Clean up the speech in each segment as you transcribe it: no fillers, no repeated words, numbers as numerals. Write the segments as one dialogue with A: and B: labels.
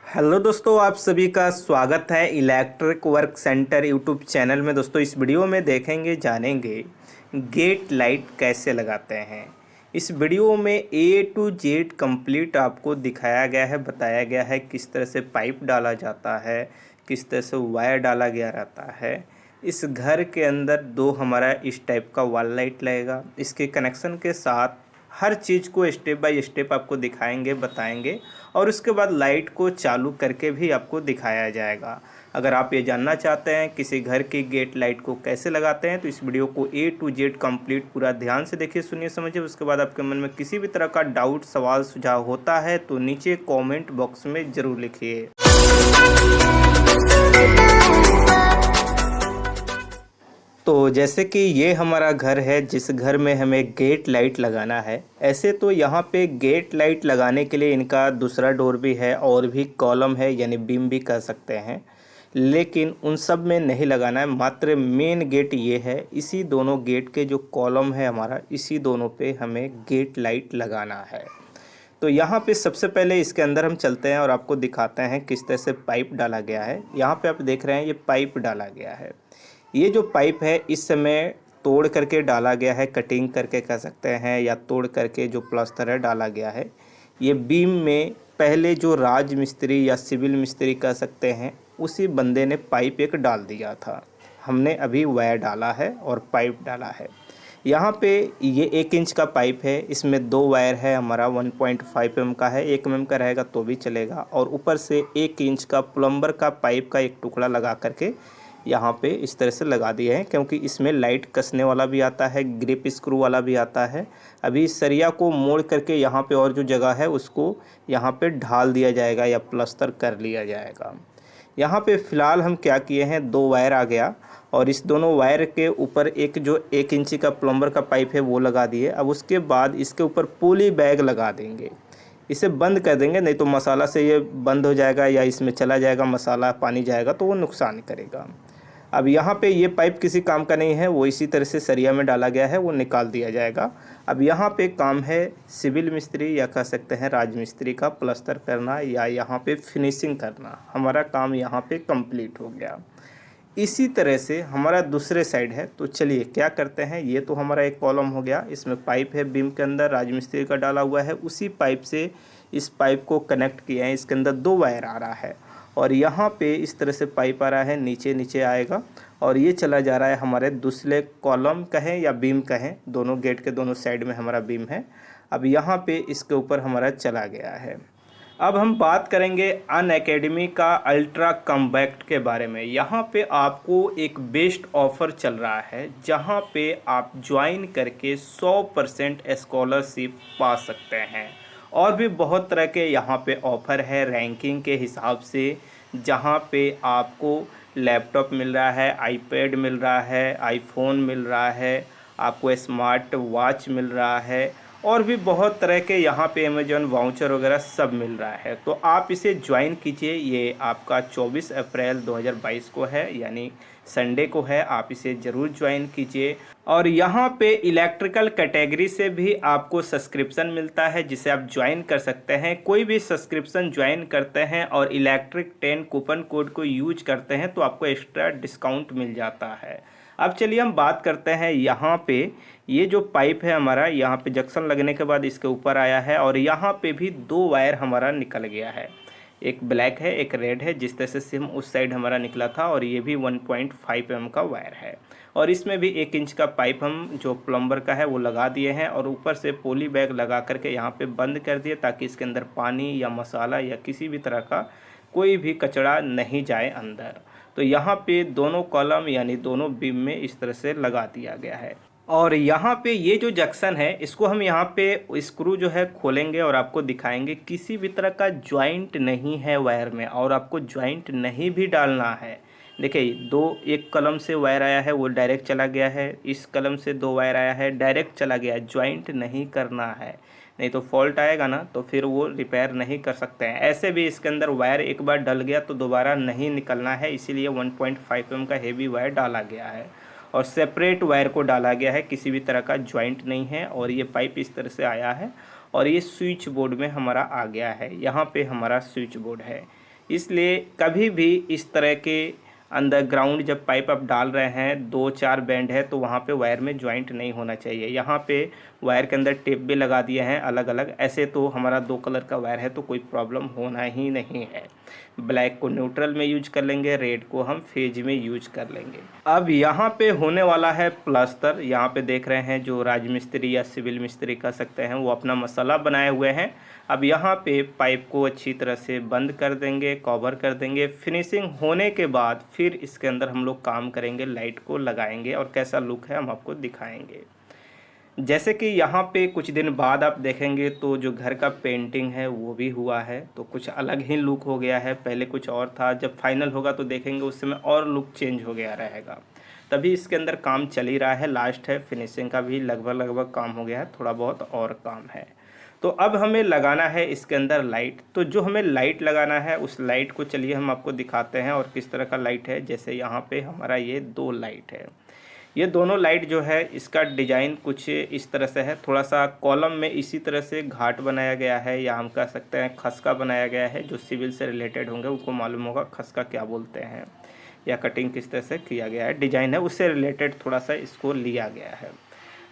A: Hello दोस्तों, आप सभी का स्वागत है electric work centre YouTube channel में। दोस्तों, इस वीडियो में देखेंगे जानेंगे गेट लाइट कैसे लगाते हैं। इस वीडियो में ए टू जेड कंप्लीट आपको दिखाया गया है, बताया गया है किस तरह से पाइप डाला जाता है, किस तरह से वायर डाला गया रहता है। इस घर के अंदर दो हमारा इस टाइप का वॉल लाइट लगेगा। इसके कनेक्शन के साथ हर चीज़ को स्टेप बाय स्टेप आपको दिखाएंगे, बताएंगे और उसके बाद लाइट को चालू करके भी आपको दिखाया जाएगा। अगर आप ये जानना चाहते हैं किसी घर की गेट लाइट को कैसे लगाते हैं तो इस वीडियो को ए टू जेड कंप्लीट पूरा ध्यान से देखिए, सुनिए, समझिए। उसके बाद आपके मन में किसी भी तरह का डाउट, सवाल, सुझाव होता है तो नीचे कमेंट बॉक्स में ज़रूर लिखिए। तो जैसे कि ये हमारा घर है जिस घर में हमें गेट लाइट लगाना है। ऐसे तो यहाँ पे गेट लाइट लगाने के लिए इनका दूसरा डोर भी है और भी कॉलम है, यानी बीम भी कह सकते हैं, लेकिन उन सब में नहीं लगाना है। मात्र मेन गेट ये है, इसी दोनों गेट के जो कॉलम है हमारा, इसी दोनों पे हमें गेट लाइट लगाना है। तो यहाँ पे सबसे पहले इसके अंदर हम चलते हैं और आपको दिखाते हैं किस तरह से पाइप डाला गया है। यहाँ पे आप देख रहे हैं ये पाइप डाला गया है। ये जो पाइप है इस समय तोड़ करके डाला गया है, कटिंग करके कह सकते हैं, या तोड़ करके जो प्लास्टर है डाला गया है। ये बीम में पहले जो राज मिस्त्री या सिविल मिस्त्री कह सकते हैं, उसी बंदे ने पाइप एक डाल दिया था। हमने अभी वायर डाला है और पाइप डाला है। यहाँ पे ये 1 इंच का पाइप है, इसमें 2 वायर है हमारा। 1.5 mm का है, 1 mm का रहेगा तो भी चलेगा। और ऊपर से 1 इंच का प्लम्बर का पाइप का एक टुकड़ा लगा करके यहाँ पे इस तरह से लगा दिए हैं, क्योंकि इसमें लाइट कसने वाला भी आता है, ग्रिप स्क्रू वाला भी आता है। अभी इस सरिया को मोड़ करके यहाँ पे और जो जगह है उसको यहाँ पे ढाल दिया जाएगा या प्लास्टर कर लिया जाएगा। यहाँ पे फ़िलहाल हम क्या किए हैं, 2 वायर आ गया और इस दोनों वायर के ऊपर एक जो 1 इंची का प्लम्बर का पाइप है वो लगा दिए। अब उसके बाद इसके ऊपर पॉली बैग लगा देंगे, इसे बंद कर देंगे, नहीं तो मसाला से ये बंद हो जाएगा या इसमें चला जाएगा मसाला, पानी जाएगा तो वो नुकसान करेगा। अब यहाँ पे ये पाइप किसी काम का नहीं है, वो इसी तरह से सरिया में डाला गया है, वो निकाल दिया जाएगा। अब यहाँ पे काम है सिविल मिस्त्री या कह सकते हैं राजमिस्त्री का, प्लास्टर करना या यहाँ पे फिनिशिंग करना। हमारा काम यहाँ पे कंप्लीट हो गया। इसी तरह से हमारा दूसरे साइड है, तो चलिए क्या करते हैं। ये तो हमारा एक कॉलम हो गया, इसमें पाइप है बीम के अंदर, राजमिस्त्री का डाला हुआ है। उसी पाइप से इस पाइप को कनेक्ट किया है, इसके अंदर 2 वायर आ रहा है और यहाँ पे इस तरह से पाइप आ रहा है, नीचे नीचे आएगा और ये चला जा रहा है हमारे दूसरे कॉलम कहें या बीम कहें, दोनों गेट के दोनों साइड में हमारा बीम है। अब यहाँ पे इसके ऊपर हमारा चला गया है। अब हम बात करेंगे अनअकैडमी का अल्ट्रा कॉम्पैक्ट के बारे में। यहाँ पे आपको एक बेस्ट ऑफ़र चल रहा है, जहाँ पे आप ज्वाइन करके 100% स्कॉलरशिप पा सकते हैं। और भी बहुत तरह के यहाँ पे ऑफ़र है रैंकिंग के हिसाब से, जहाँ पे आपको लैपटॉप मिल रहा है, आईपैड मिल रहा है, आईफोन मिल रहा है, आपको स्मार्ट वॉच मिल रहा है और भी बहुत तरह के यहाँ पे अमेजॉन वाउचर वगैरह सब मिल रहा है। तो आप इसे ज्वाइन कीजिए। ये आपका 24 अप्रैल 2022 को है, यानी संडे को है। आप इसे ज़रूर ज्वाइन कीजिए। और यहाँ पे इलेक्ट्रिकल कैटेगरी से भी आपको सब्सक्रिप्शन मिलता है, जिसे आप ज्वाइन कर सकते हैं। कोई भी सब्सक्रिप्शन ज्वाइन करते हैं और इलेक्ट्रिक 10 कूपन कोड को यूज करते हैं तो आपको एक्स्ट्रा डिस्काउंट मिल जाता है। अब चलिए हम बात करते हैं यहाँ पे ये जो पाइप है हमारा, यहाँ पे जंक्शन लगने के बाद इसके ऊपर आया है और यहाँ पे भी 2 वायर हमारा निकल गया है, एक ब्लैक है एक रेड है, जिस तरह से सिम उस साइड हमारा निकला था। और ये भी 1.5 mm का वायर है और इसमें भी 1 इंच का पाइप हम जो प्लम्बर का है वो लगा दिए हैं और ऊपर से पॉली बैग लगा करके यहाँ पे बंद कर दिए, ताकि इसके अंदर पानी या मसाला या किसी भी तरह का कोई भी कचरा नहीं जाए अंदर। तो यहाँ पे दोनों कॉलम यानी दोनों बीम में इस तरह से लगा दिया गया है। और यहाँ पे ये जो जंक्शन है इसको हम यहाँ पे स्क्रू जो है खोलेंगे और आपको दिखाएंगे। किसी भी तरह का जॉइंट नहीं है वायर में और आपको जॉइंट नहीं भी डालना है। देखिए, एक कलम से वायर आया है वो डायरेक्ट चला गया है, इस कलम से 2 वायर आया है डायरेक्ट चला गया है। जॉइंट नहीं करना है, नहीं तो फॉल्ट आएगा ना, तो फिर वो रिपेयर नहीं कर सकते हैं। ऐसे भी इसके अंदर वायर एक बार डल गया तो दोबारा नहीं निकलना है, इसीलिए 1.5 mm का हेवी वायर डाला गया है और सेपरेट वायर को डाला गया है। किसी भी तरह का जॉइंट नहीं है और ये पाइप इस तरह से आया है और ये स्विच बोर्ड में हमारा आ गया है। यहाँ पे हमारा स्विच बोर्ड है, इसलिए कभी भी इस तरह के अंडरग्राउंड जब पाइप आप डाल रहे हैं, 2-4 बैंड है तो वहाँ पे वायर में जॉइंट नहीं होना चाहिए। यहाँ पे वायर के अंदर टेप भी लगा दिए हैं अलग अलग। ऐसे तो हमारा 2 कलर का वायर है तो कोई प्रॉब्लम होना ही नहीं है। ब्लैक को न्यूट्रल में यूज कर लेंगे, रेड को हम फेज में यूज कर लेंगे। अब यहाँ पे होने वाला है प्लास्टर। यहाँ पे देख रहे हैं जो राजमिस्त्री या सिविल मिस्त्री कह सकते हैं, वो अपना मसाला बनाए हुए हैं। अब यहाँ पे पाइप को अच्छी तरह से बंद कर देंगे, कवर कर देंगे। फिनिशिंग होने के बाद फिर इसके अंदर हम लोग काम करेंगे, लाइट को लगाएंगे और कैसा लुक है हम आपको दिखाएंगे। जैसे कि यहाँ पे कुछ दिन बाद आप देखेंगे तो जो घर का पेंटिंग है वो भी हुआ है, तो कुछ अलग ही लुक हो गया है। पहले कुछ और था, जब फाइनल होगा तो देखेंगे उस समय और लुक चेंज हो गया रहेगा। तभी इसके अंदर काम चल ही रहा है, लास्ट है, फिनिशिंग का भी लगभग काम हो गया है, थोड़ा बहुत और काम है। तो अब हमें लगाना है इसके अंदर लाइट। तो जो हमें लाइट लगाना है उस लाइट को चलिए हम आपको दिखाते हैं और किस तरह का लाइट है। जैसे यहाँ पे हमारा ये 2 लाइट है, ये दोनों लाइट जो है इसका डिज़ाइन कुछ इस तरह से है। थोड़ा सा कॉलम में इसी तरह से घाट बनाया गया है, या हम कह सकते हैं खस्का बनाया गया है। जो सिविल से रिलेटेड होंगे उनको मालूम होगा खस्का क्या बोलते हैं, या कटिंग किस तरह से किया गया है, डिज़ाइन है उससे रिलेटेड थोड़ा सा इसको लिया गया है।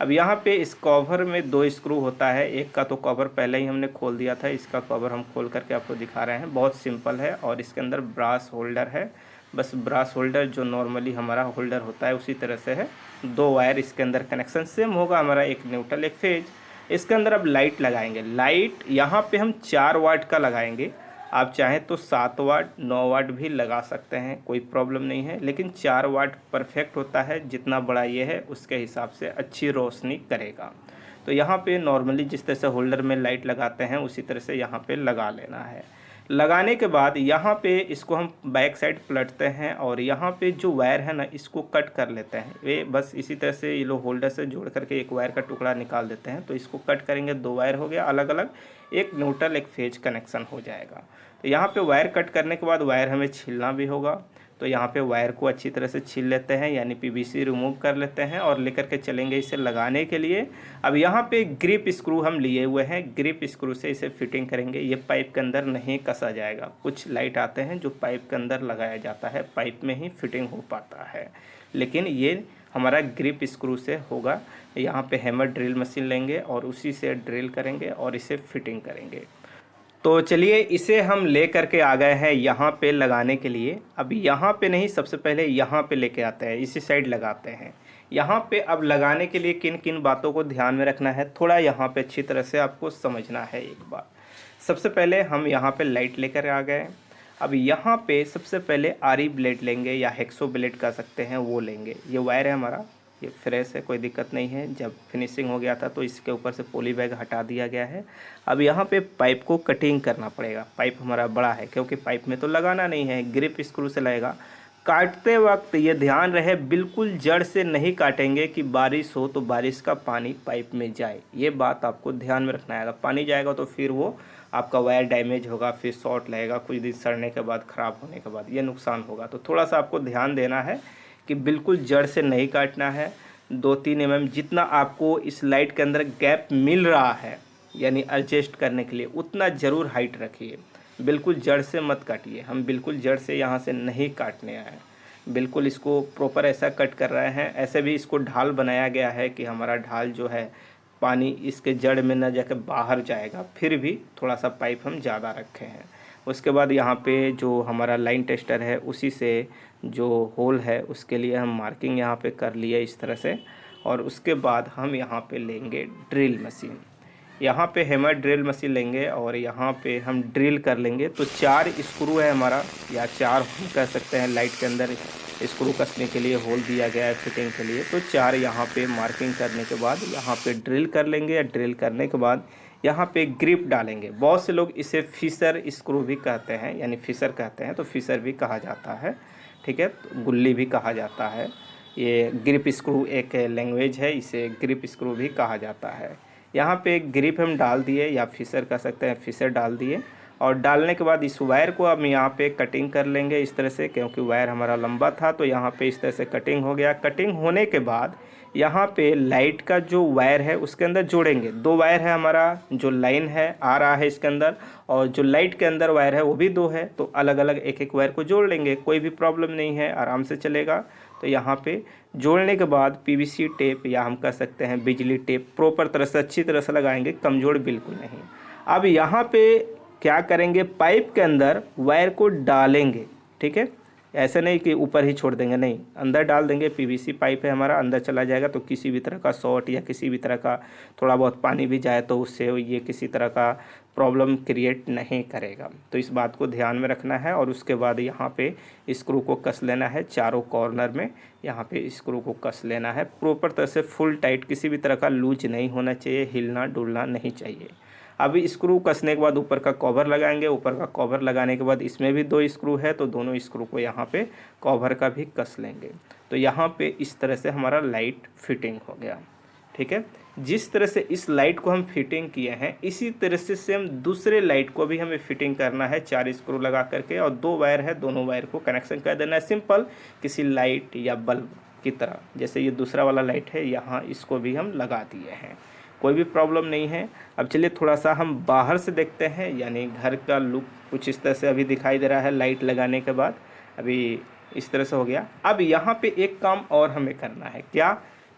A: अब यहाँ पे इस कवर में 2 स्क्रू होता है। एक का तो कवर पहले ही हमने खोल दिया था, इसका कवर हम खोल करके आपको दिखा रहे हैं। बहुत सिंपल है और इसके अंदर ब्रास होल्डर है। बस ब्रास होल्डर जो नॉर्मली हमारा होल्डर होता है उसी तरह से है। 2 वायर इसके अंदर कनेक्शन सेम होगा हमारा, एक न्यूट्रल एक फेज। इसके अंदर अब लाइट लगाएंगे। लाइट यहाँ पे हम 4 वाट का लगाएंगे। आप चाहें तो 7 वाट 9 वाट भी लगा सकते हैं, कोई प्रॉब्लम नहीं है, लेकिन 4 वाट परफेक्ट होता है। जितना बड़ा ये है उसके हिसाब से अच्छी रोशनी करेगा। तो यहाँ पे नॉर्मली जिस तरह से होल्डर में लाइट लगाते हैं उसी तरह से यहाँ पे लगा लेना है। लगाने के बाद यहाँ पे इसको हम बैक साइड पलटते हैं और यहाँ पे जो वायर है ना इसको कट कर लेते हैं। वे बस इसी तरह से ये लो होल्डर से जोड़ करके एक वायर का टुकड़ा निकाल देते हैं। तो इसको कट करेंगे, 2 वायर हो गया अलग अलग, एक न्यूट्रल एक फेज कनेक्शन हो जाएगा। तो यहाँ पे वायर कट करने के बाद वायर हमें छीलना भी होगा। तो यहाँ पे वायर को अच्छी तरह से छील लेते हैं, यानी पीवीसी रिमूव कर लेते हैं और लेकर के चलेंगे इसे लगाने के लिए। अब यहाँ पे ग्रिप स्क्रू हम लिए हुए हैं, ग्रिप स्क्रू से इसे फिटिंग करेंगे। ये पाइप के अंदर नहीं कसा जाएगा। कुछ लाइट आते हैं जो पाइप के अंदर लगाया जाता है, पाइप में ही फिटिंग हो पाता है, लेकिन ये हमारा ग्रिप स्क्रू से होगा। यहाँ पे हैमर ड्रिल मशीन लेंगे और उसी से ड्रिल करेंगे और इसे फिटिंग करेंगे। तो चलिए इसे हम ले करके आ गए हैं यहाँ पे लगाने के लिए। अब यहाँ पे नहीं, सबसे पहले यहाँ पे लेके आते हैं, इसी साइड लगाते हैं। यहाँ पे अब लगाने के लिए किन किन बातों को ध्यान में रखना है, थोड़ा यहाँ पे अच्छी तरह से आपको समझना है एक बार। सबसे पहले हम यहाँ पे लाइट लेकर आ गए। अब यहाँ पे सबसे पहले आरी ब्लेड लेंगे या हेक्सो ब्लेड कह सकते हैं, वो लेंगे। ये वायर है हमारा, ये फ्रेश है, कोई दिक्कत नहीं है। जब फिनिशिंग हो गया था तो इसके ऊपर से पॉली बैग हटा दिया गया है। अब यहाँ पे पाइप को कटिंग करना पड़ेगा। पाइप हमारा बड़ा है क्योंकि पाइप में तो लगाना नहीं है, ग्रिप स्क्रू से लगेगा। काटते वक्त ये ध्यान रहे बिल्कुल जड़ से नहीं काटेंगे कि बारिश हो तो बारिश का पानी पाइप में जाए, ये बात आपको ध्यान में रखना है। अगर पानी जाएगा तो फिर वो आपका वायर डैमेज होगा, फिर शॉर्ट लगेगा, कुछ दिन सड़ने के बाद ख़राब होने के बाद ये नुकसान होगा। तो थोड़ा सा आपको ध्यान देना है कि बिल्कुल जड़ से नहीं काटना है। 2-3 mm जितना आपको इस लाइट के अंदर गैप मिल रहा है, यानी एडजस्ट करने के लिए, उतना ज़रूर हाइट रखिए। बिल्कुल जड़ से मत काटिए। हम बिल्कुल जड़ से यहाँ से नहीं काटने आए, बिल्कुल इसको प्रॉपर ऐसा कट कर रहे हैं। ऐसे भी इसको ढाल बनाया गया है कि हमारा ढाल जो है पानी इसके जड़ में न जाकर बाहर जाएगा। फिर भी थोड़ा सा पाइप हम ज़्यादा रखे हैं। उसके बाद यहाँ पे जो हमारा लाइन टेस्टर है उसी से जो होल है उसके लिए हम मार्किंग यहाँ पे कर लिए इस तरह से। और उसके बाद हम यहाँ पे लेंगे ड्रिल मशीन। यहाँ पे हैमर ड्रिल मशीन लेंगे और यहाँ पे हम ड्रिल कर लेंगे। तो 4 स्क्रू है हमारा, या 4 हम कह सकते हैं। लाइट के अंदर स्क्रू कसने के लिए होल दिया गया है फिटिंग के लिए। तो 4 यहाँ पे मार्किंग करने के बाद यहाँ पे ड्रिल कर लेंगे। ड्रिल करने के बाद यहाँ पे ग्रिप डालेंगे। बहुत से लोग इसे फिशर स्क्रू भी कहते हैं, यानी फिशर कहते हैं, तो फिशर भी कहा जाता है, ठीक है, तो गुल्ली भी कहा जाता है। ये ग्रिप स्क्रू एक लैंग्वेज है, इसे ग्रिप स्क्रू भी कहा जाता है। यहाँ पे ग्रिप हम डाल दिए, या फिशर कह सकते हैं, फिशर डाल दिए। और डालने के बाद इस वायर को हम यहाँ पे कटिंग कर लेंगे इस तरह से, क्योंकि वायर हमारा लंबा था तो यहाँ पे इस तरह से कटिंग हो गया। कटिंग होने के बाद यहाँ पे लाइट का जो वायर है उसके अंदर जोड़ेंगे। 2 वायर है हमारा, जो लाइन है आ रहा है इसके अंदर, और जो लाइट के अंदर वायर है वो भी 2 है, तो अलग अलग एक एक वायर को जोड़ लेंगे, कोई भी प्रॉब्लम नहीं है, आराम से चलेगा। तो यहाँ पे जोड़ने के बाद पीवीसी टेप या हम कह सकते हैं बिजली टेप प्रॉपर तरह से अच्छी तरह से लगाएंगे, कमज़ोर बिल्कुल नहीं। अब यहाँ पे क्या करेंगे, पाइप के अंदर वायर को डालेंगे, ठीक है, ऐसे नहीं कि ऊपर ही छोड़ देंगे, नहीं, अंदर डाल देंगे। पीवीसी पाइप है हमारा, अंदर चला जाएगा तो किसी भी तरह का शॉर्ट या किसी भी तरह का थोड़ा बहुत पानी भी जाए तो उससे ये किसी तरह का प्रॉब्लम क्रिएट नहीं करेगा। तो इस बात को ध्यान में रखना है। और उसके बाद यहाँ पे स्क्रू को कस लेना है, चारों कॉर्नर में यहाँ पे स्क्रू को कस लेना है प्रॉपर तरह से, फुल टाइट, किसी भी तरह का लूज नहीं होना चाहिए, हिलना डुलना नहीं चाहिए। अभी स्क्रू कसने के बाद ऊपर का कवर लगाएंगे। ऊपर का कवर लगाने के बाद इसमें भी 2 स्क्रू है तो दोनों स्क्रू को यहाँ पे कवर का भी कस लेंगे। तो यहाँ पे इस तरह से हमारा लाइट फिटिंग हो गया, ठीक है। जिस तरह से इस लाइट को हम फिटिंग किए हैं इसी तरह से सेम दूसरे लाइट को भी हमें फिटिंग करना है, 4 स्क्रू लगा करके, और 2 वायर है, दोनों वायर को कनेक्शन कर देना है सिंपल, किसी लाइट या बल्ब की तरह। जैसे ये दूसरा वाला लाइट है यहाँ, इसको भी हम लगा दिए हैं, कोई भी प्रॉब्लम नहीं है। अब चलिए थोड़ा सा हम बाहर से देखते हैं, यानी घर का लुक कुछ इस तरह से अभी दिखाई दे रहा है लाइट लगाने के बाद। अभी इस तरह से हो गया। अब यहाँ पे एक काम और हमें करना है, क्या,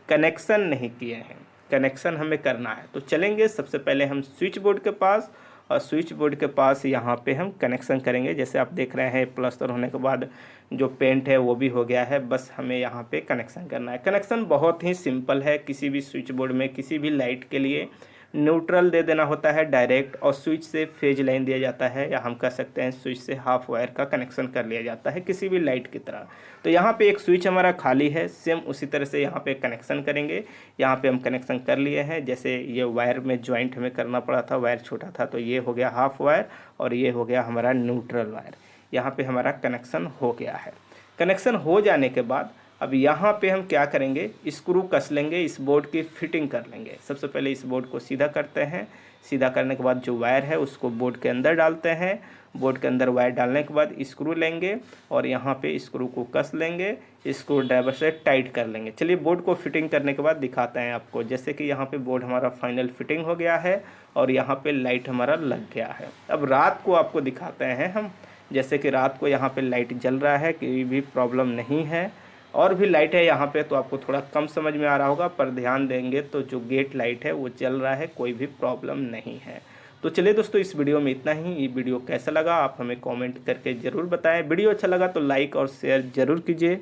A: कनेक्शन नहीं किए हैं, कनेक्शन हमें करना है। तो चलेंगे सबसे पहले हम स्विच बोर्ड के पास, और स्विच बोर्ड के पास यहाँ पे हम कनेक्शन करेंगे। जैसे आप देख रहे हैं प्लास्टर होने के बाद जो पेंट है वो भी हो गया है, बस हमें यहाँ पे कनेक्शन करना है। कनेक्शन बहुत ही सिंपल है, किसी भी स्विच बोर्ड में किसी भी लाइट के लिए न्यूट्रल दे देना होता है डायरेक्ट, और स्विच से फेज लाइन दिया जाता है, या हम कह सकते हैं स्विच से हाफ वायर का कनेक्शन कर लिया जाता है किसी भी लाइट की तरह। तो यहाँ पे एक स्विच हमारा खाली है, सेम उसी तरह से यहाँ पे कनेक्शन करेंगे। यहाँ पे हम कनेक्शन कर लिए हैं। जैसे ये वायर में ज्वाइंट हमें करना पड़ा था, वायर छोटा था, तो ये हो गया हाफ वायर और ये हो गया हमारा न्यूट्रल वायर। यहाँ पे हमारा कनेक्शन हो गया है। कनेक्शन हो जाने के बाद अब यहाँ पे हम क्या करेंगे, स्क्रू कस लेंगे, इस बोर्ड की फिटिंग कर लेंगे। सबसे पहले इस बोर्ड को सीधा करते हैं, सीधा करने के बाद जो वायर है उसको बोर्ड के अंदर डालते हैं। बोर्ड के अंदर वायर डालने के बाद स्क्रू लेंगे और यहाँ पे स्क्रू को कस लेंगे, स्क्रू ड्राइवर से टाइट कर लेंगे। चलिए बोर्ड को फिटिंग करने के बाद दिखाते हैं आपको। जैसे कि यहाँ पे बोर्ड हमारा फाइनल फिटिंग हो गया है और यहाँ पे लाइट हमारा लग गया है। अब रात को आपको दिखाते हैं हम। जैसे कि रात को यहाँ पे लाइट जल रहा है, कोई भी प्रॉब्लम नहीं है, और भी लाइट है यहाँ पे, तो आपको थोड़ा कम समझ में आ रहा होगा, पर ध्यान देंगे तो जो गेट लाइट है वो जल रहा है, कोई भी प्रॉब्लम नहीं है। तो चलिए दोस्तों, इस वीडियो में इतना ही। ये वीडियो कैसा लगा आप हमें कमेंट करके ज़रूर बताएं। वीडियो अच्छा लगा तो लाइक और शेयर ज़रूर कीजिए।